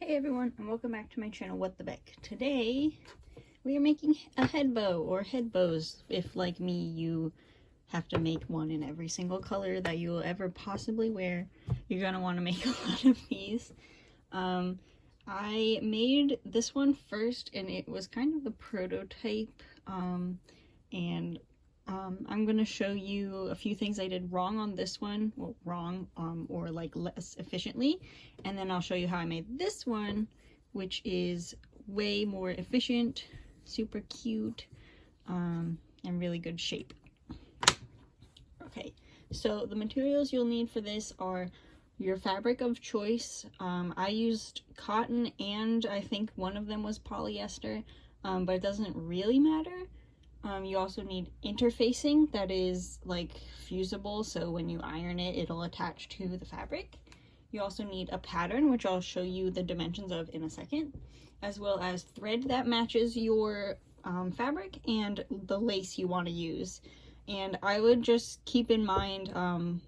Hey everyone, and welcome back to my channel, What the Beck. Today, we are making a head bow, or head bows, if like me, you have to make one in every single color that you will ever possibly wear. You're gonna want to make a lot of these. I made this one first, and it was kind of the prototype, I'm gonna show you a few things I did wrong on this one, well, wrong, or like less efficiently, and then I'll show you how I made this one, which is way more efficient, super cute, and really good shape. Okay, so the materials you'll need for this are your fabric of choice. I used cotton, and I think one of them was polyester, but it doesn't really matter. You also need interfacing that is like fusible, so when you iron it, it'll attach to the fabric. You also need a pattern, which I'll show you the dimensions of in a second, as well as thread that matches your fabric and the lace you want to use. And I would just keep in mind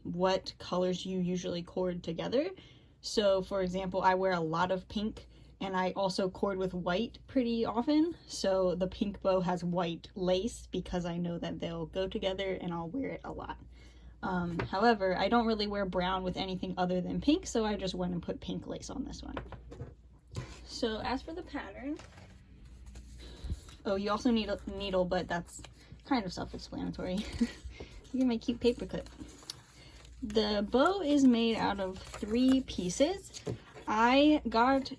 what colors you usually cord together. So for example, I wear a lot of pink, and I also cord with white pretty often, so the pink bow has white lace because I know that they'll go together and I'll wear it a lot. However, I don't really wear brown with anything other than pink, so I just went and put pink lace on this one. So as for the pattern, oh, you also need a needle, but that's kind of self-explanatory. You can make cute paperclip. The bow is made out of 3 pieces. I got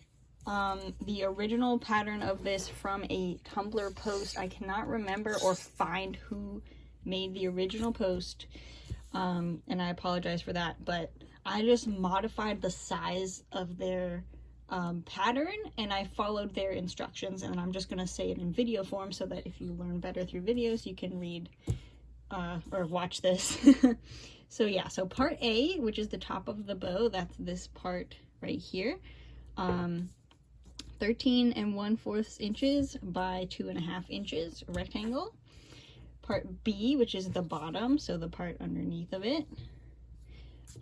the original pattern of this from a Tumblr post. I cannot remember or find who made the original post, and I apologize for that, but I just modified the size of their pattern, and I followed their instructions, and I'm just going to say it in video form so that if you learn better through videos, you can read or watch this. So yeah, so part A, which is the top of the bow, that's this part right here. 13 1/4 inches by 2.5 inches rectangle. Part B, which is the bottom, so the part underneath of it,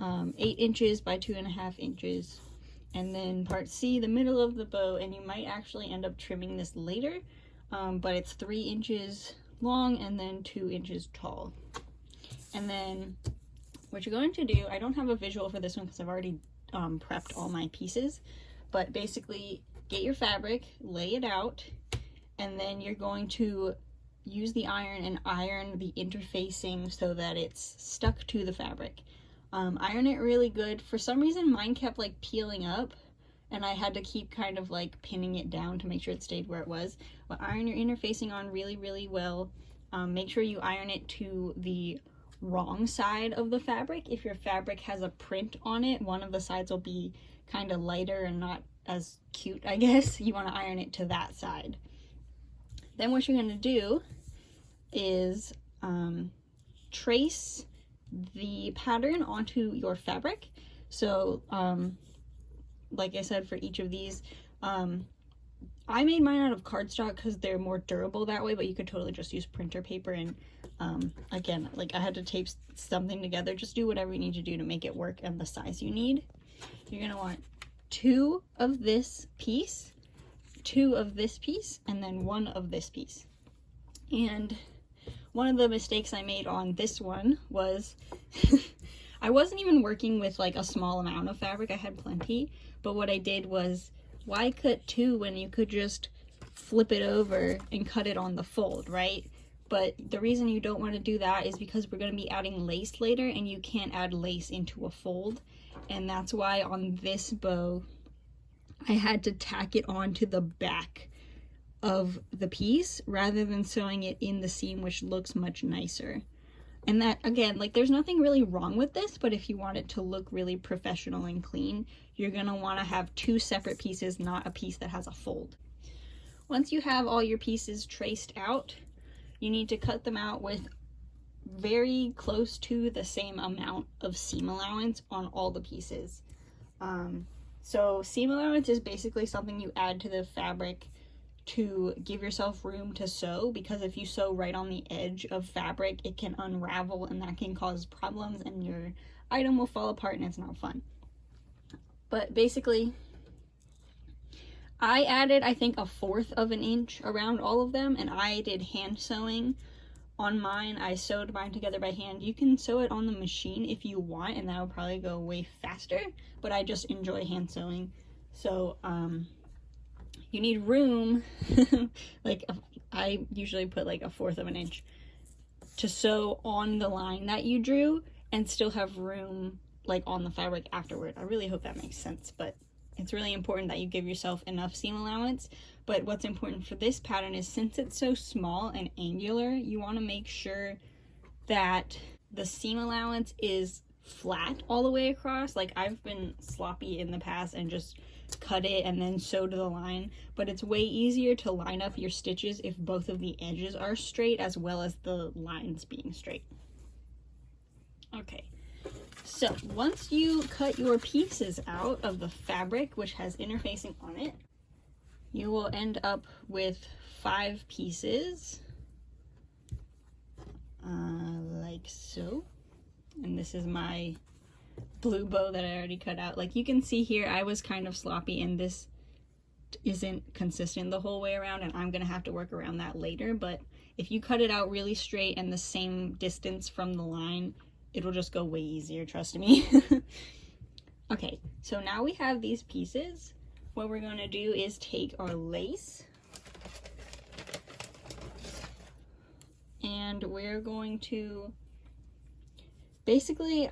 8 inches by 2.5 inches. And then part C, the middle of the bow, and you might actually end up trimming this later, but it's 3 inches long and then 2 inches tall. And then what you're going to do, I don't have a visual for this one because I've already prepped all my pieces, but basically get your fabric, lay it out, and then you're going to use the iron and iron the interfacing so that it's stuck to the fabric. Iron it really good. For some reason mine kept like peeling up, and I had to keep kind of like pinning it down to make sure it stayed where it was. But iron your interfacing on really well. Make sure you iron it to the wrong side of the fabric. If your fabric has a print on it, one of the sides will be kind of lighter and not as cute, I guess. You want to iron it to that side. Then what you're going to do is trace the pattern onto your fabric. So like I said, for each of these, I made mine out of cardstock because they're more durable that way, but you could totally just use printer paper. And again, like I had to tape something together. Just do whatever you need to do to make it work and the size you need. You're going to want 2 of this piece, 2 of this piece, and then 1 of this piece. And one of the mistakes I made on this one was I wasn't even working with like a small amount of fabric. I had plenty, but what I did was, why cut 2 when you could just flip it over and cut it on the fold, right? But the reason you don't want to do that is because we're going to be adding lace later, and you can't add lace into a fold. And that's why on this bow, I had to tack it onto the back of the piece rather than sewing it in the seam, which looks much nicer. And that, again, like there's nothing really wrong with this, but if you want it to look really professional and clean, you're going to want to have 2 separate pieces, not a piece that has a fold. Once you have all your pieces traced out, you need to cut them out with very close to the same amount of seam allowance on all the pieces. So seam allowance is basically something you add to the fabric to give yourself room to sew, because if you sew right on the edge of fabric, it can unravel and that can cause problems and your item will fall apart and it's not fun. But basically I added, I think, 1/4 of an inch around all of them, and I did hand sewing on mine. I sewed mine together by hand. You can sew it on the machine if you want, and that will probably go way faster, but I just enjoy hand sewing. So you need room, like I usually put like 1/4 of an inch to sew on the line that you drew and still have room like on the fabric afterward. I really hope that makes sense, but it's really important that you give yourself enough seam allowance. But what's important for this pattern is, since it's so small and angular, you want to make sure that the seam allowance is flat all the way across. Like, I've been sloppy in the past and just cut it and then sew to the line, but it's way easier to line up your stitches if both of the edges are straight as well as the lines being straight. Okay. So once you cut your pieces out of the fabric, which has interfacing on it, you will end up with 5 pieces, like so. And this is my blue bow that I already cut out. Like you can see here, I was kind of sloppy and this isn't consistent the whole way around, and I'm gonna have to work around that later. But if you cut it out really straight and the same distance from the line, it'll just go way easier, trust me. Okay, so now we have these pieces. What we're going to do is take our lace and we're going to basically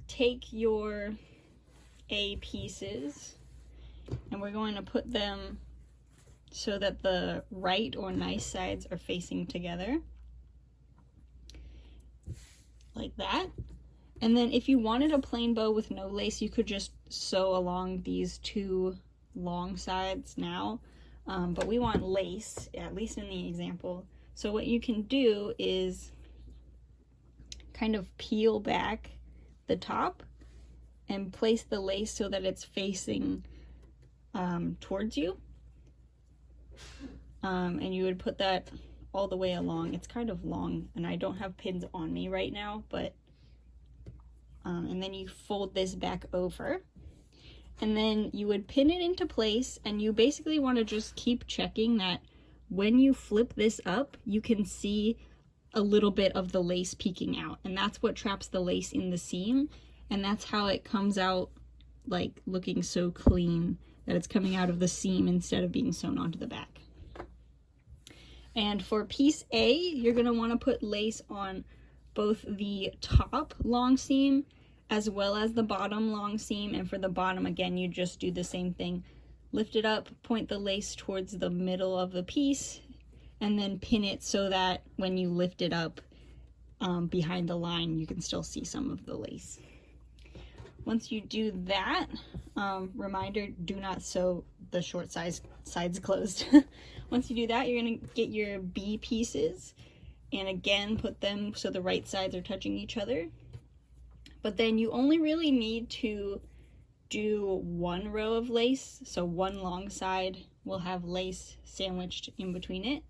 take your A pieces and we're going to put them so that the right or nice sides are facing together, like that. And then if you wanted a plain bow with no lace, you could just sew along these 2 long sides now, but we want lace, at least in the example. So what you can do is kind of peel back the top and place the lace so that it's facing towards you, and you would put that all the way along. It's kind of long and I don't have pins on me right now, but and then you fold this back over and then you would pin it into place, and you basically want to just keep checking that when you flip this up you can see a little bit of the lace peeking out, and that's what traps the lace in the seam, and that's how it comes out like looking so clean, that it's coming out of the seam instead of being sewn onto the back. And for piece A, you're going to want to put lace on both the top long seam as well as the bottom long seam. And for the bottom, again, you just do the same thing. Lift it up, point the lace towards the middle of the piece, and then pin it so that when you lift it up behind the line, you can still see some of the lace. Once you do that, reminder, do not sew the short sides closed. Once you do that, you're going to get your B pieces and again put them so the right sides are touching each other. But then you only really need to do 1 row of lace, so 1 long side will have lace sandwiched in between it.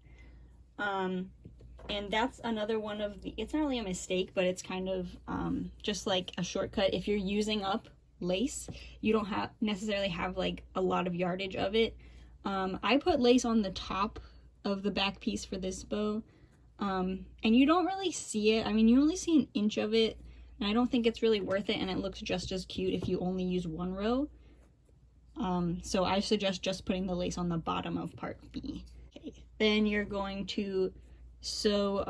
And that's another one of the, it's not really a mistake, but it's kind of just like a shortcut. If you're using up lace, you don't necessarily have like a lot of yardage of it. I put lace on the top of the back piece for this bow, and you don't really see it. I mean, you only see an inch of it, and I don't think it's really worth it, and it looks just as cute if you only use 1 row. So I suggest just putting the lace on the bottom of part B. Okay. Then you're going to sew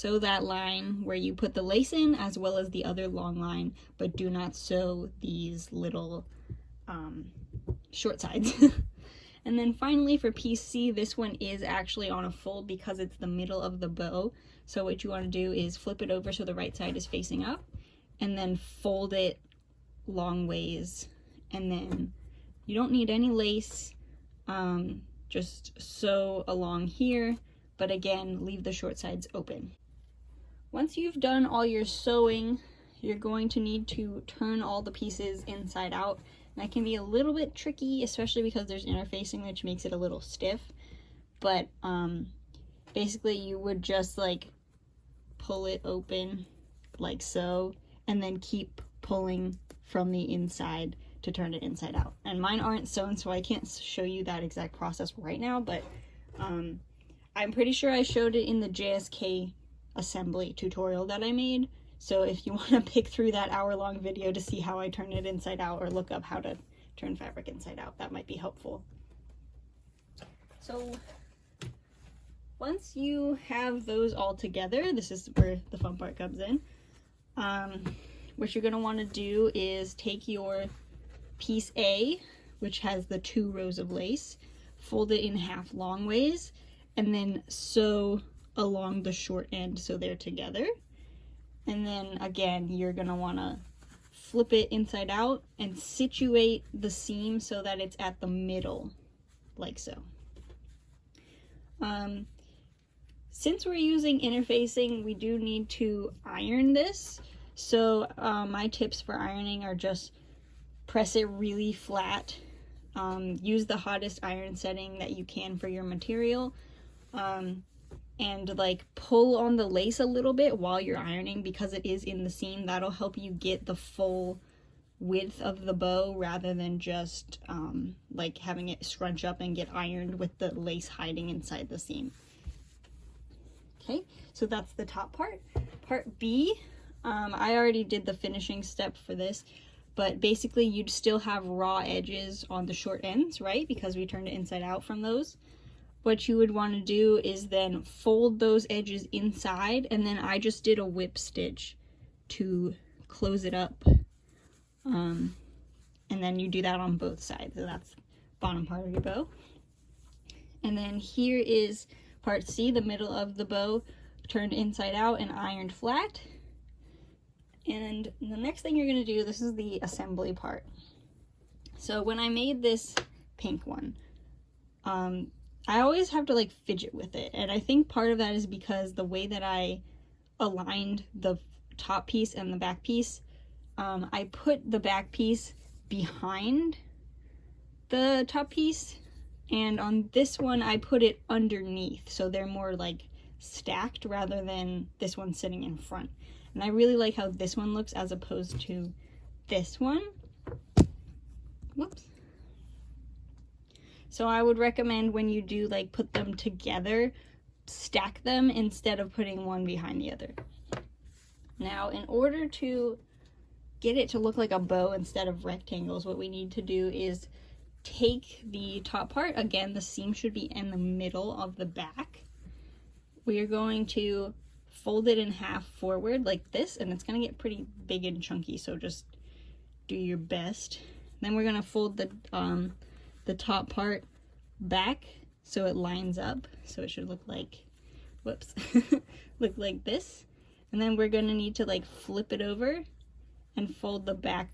that line where you put the lace in, as well as the other long line, but do not sew these little short sides. And then finally for piece C, this one is actually on a fold because it's the middle of the bow. So what you want to do is flip it over so the right side is facing up, and then fold it long ways. And then you don't need any lace, just sew along here, but again, leave the short sides open. Once you've done all your sewing, you're going to need to turn all the pieces inside out. And that can be a little bit tricky, especially because there's interfacing, which makes it a little stiff. But basically you would just like pull it open like so, and then keep pulling from the inside to turn it inside out. And mine aren't sewn, so I can't show you that exact process right now, but I'm pretty sure I showed it in the JSK assembly tutorial that I made. So if you want to pick through that hour-long video to see how I turn it inside out, or look up how to turn fabric inside out, that might be helpful. So once you have those all together, this is where the fun part comes in. What you're going to want to do is take your piece A, which has the 2 rows of lace, fold it in half long ways, and then sew along the short end so they're together. And then again, you're going to want to flip it inside out and situate the seam so that it's at the middle, like so. Since we're using interfacing, we do need to iron this. So my tips for ironing are just press it really flat. Use the hottest iron setting that you can for your material. And like pull on the lace a little bit while you're ironing, because it is in the seam. That'll help you get the full width of the bow rather than just like having it scrunch up and get ironed with the lace hiding inside the seam. Okay, so that's the top part. Part B, I already did the finishing step for this, but basically you'd still have raw edges on the short ends, right? Because we turned it inside out from those. What you would want to do is then fold those edges inside, and then I just did a whip stitch to close it up. And then you do that on both sides. So that's bottom part of your bow. And then here is part C, the middle of the bow, turned inside out and ironed flat. And the next thing you're going to do, this is the assembly part. So when I made this pink one, I always have to like fidget with it. And I think part of that is because the way that I aligned the top piece and the back piece, I put the back piece behind the top piece, and on this one I put it underneath, so they're more like stacked rather than this one sitting in front. And I really like how this one looks as opposed to this one. Whoops. So I would recommend when you do like put them together, stack them instead of putting one behind the other. Now, in order to get it to look like a bow instead of rectangles, what we need to do is take the top part, again the seam should be in the middle of the back. We are going to fold it in half forward like this, and it's going to get pretty big and chunky, so just do your best. Then we're going to fold the top part back so it lines up, so it should look like, whoops, look like this. And then we're going to need to like flip it over and fold the back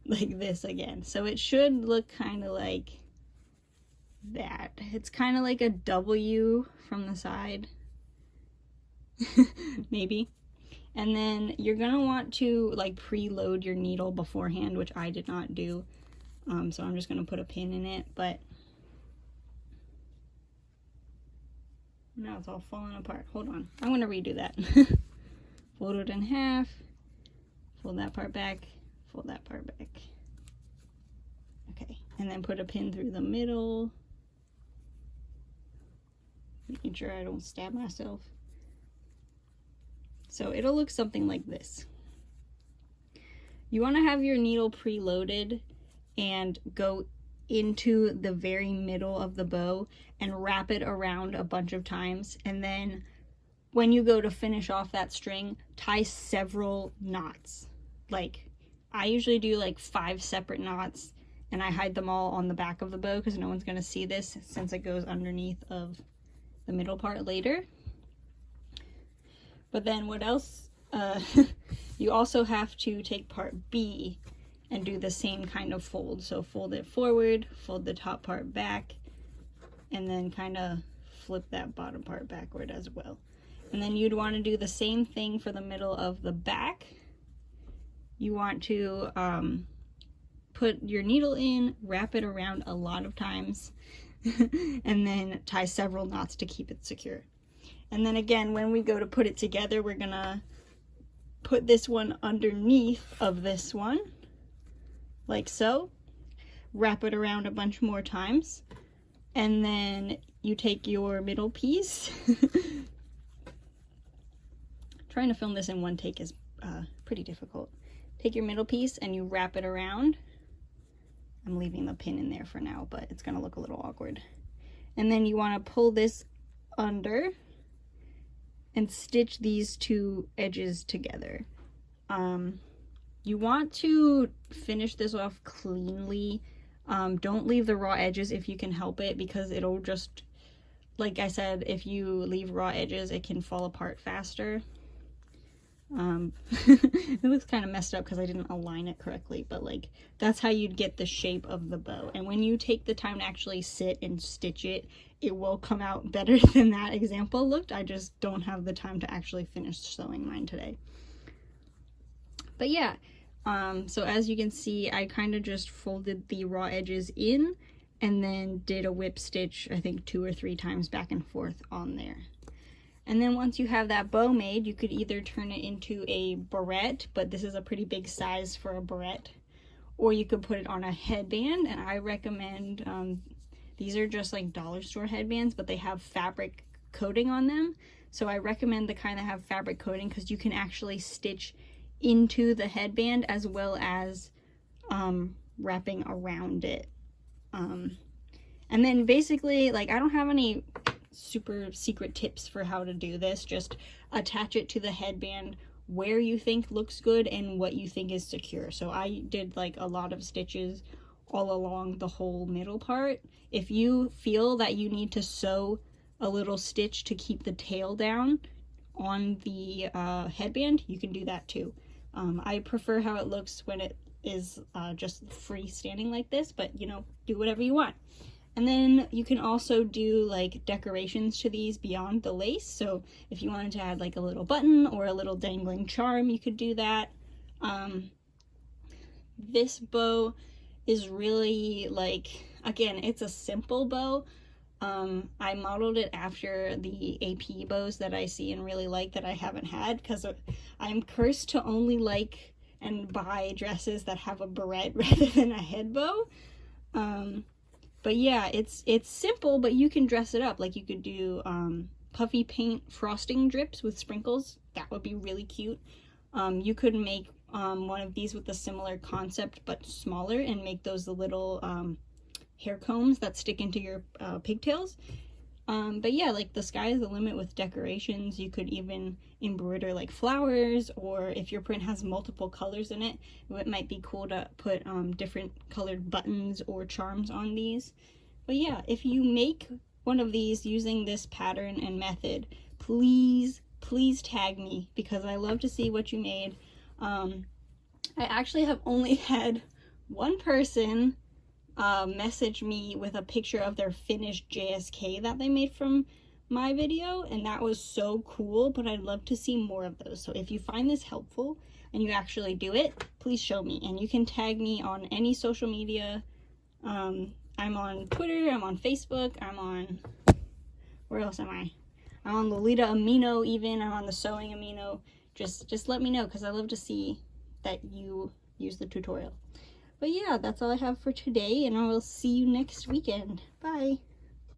like this again. So it should look kind of like that. It's kind of like a W from the side, maybe. And then you're gonna want to like preload your needle beforehand, which I did not do. So I'm just gonna put a pin in it, but now it's all falling apart. Hold on, I'm gonna redo that. Fold it in half, fold that part back, fold that part back. Okay, and then put a pin through the middle, making sure I don't stab myself. So it'll look something like this. You want to have your needle preloaded and go into the very middle of the bow and wrap it around a bunch of times, and then when you go to finish off that string, tie several knots. Like, I usually do like 5 separate knots, and I hide them all on the back of the bow because no one's going to see this since it goes underneath of the middle part later. But then what else? You also have to take part B and do the same kind of fold. So fold it forward, fold the top part back, and then kind of flip that bottom part backward as well. And then you'd want to do the same thing for the middle of the back. You want to put your needle in, wrap it around a lot of times, and then tie several knots to keep it secure. And then again, when we go to put it together, we're gonna put this one underneath of this one, like so. Wrap it around a bunch more times, and then you take your middle piece. Trying to film this in one take is pretty difficult. Take your middle piece and you wrap it around. I'm leaving the pin in there for now, but it's gonna look a little awkward. And then you want to pull this under and stitch these two edges together. You want to finish this off cleanly. Don't leave the raw edges if you can help it, because it'll just, like I said, if you leave raw edges, it can fall apart faster. It looks kind of messed up because I didn't align it correctly, but like that's how you'd get the shape of the bow. And when you take the time to actually sit and stitch it, it will come out better than that example looked. I just don't have the time to actually finish sewing mine today. But yeah, so as you can see, I kind of just folded the raw edges in and then did a whip stitch, I think 2 or 3 times back and forth on there. And then once you have that bow made, you could either turn it into a barrette, but this is a pretty big size for a barrette, or you could put it on a headband. And I recommend, these are just like dollar store headbands, but they have fabric coating on them. So I recommend the kind that have fabric coating, because you can actually stitch into the headband as well as wrapping around it. And then basically, like, I don't have any super secret tips for how to do this. Just attach it to the headband where you think looks good and what you think is secure. So I did like a lot of stitches all along the whole middle part. If you feel that you need to sew a little stitch to keep the tail down on the headband, you can do that too. I prefer how it looks when it is just freestanding like this, but you know, do whatever you want. And then you can also do like decorations to these beyond the lace. So if you wanted to add like a little button or a little dangling charm, you could do that. This bow is really like, again, it's a simple bow. I modeled it after the AP bows that I see and really like that I haven't had, because I'm cursed to only like and buy dresses that have a barrette rather than a head bow. But yeah, it's simple, but you can dress it up. Like you could do puffy paint frosting drips with sprinkles. That would be really cute. You could make one of these with a similar concept but smaller and make those the little hair combs that stick into your pigtails. But yeah, like the sky is the limit with decorations. You could even embroider like flowers, or if your print has multiple colors in it, it might be cool to put different colored buttons or charms on these. But yeah, if you make one of these using this pattern and method, please tag me, because I love to see what you made. I actually have only had one person message me with a picture of their finished JSK that they made from my video, and that was so cool, but I'd love to see more of those. So if you find this helpful and you actually do it, please show me, and you can tag me on any social media. I'm on Twitter, I'm on Facebook, I'm on, where else am I? I'm on Lolita Amino even, I'm on the Sewing Amino. Just let me know, because I love to see that you use the tutorial. But yeah, that's all I have for today, and I will see you next weekend. Bye!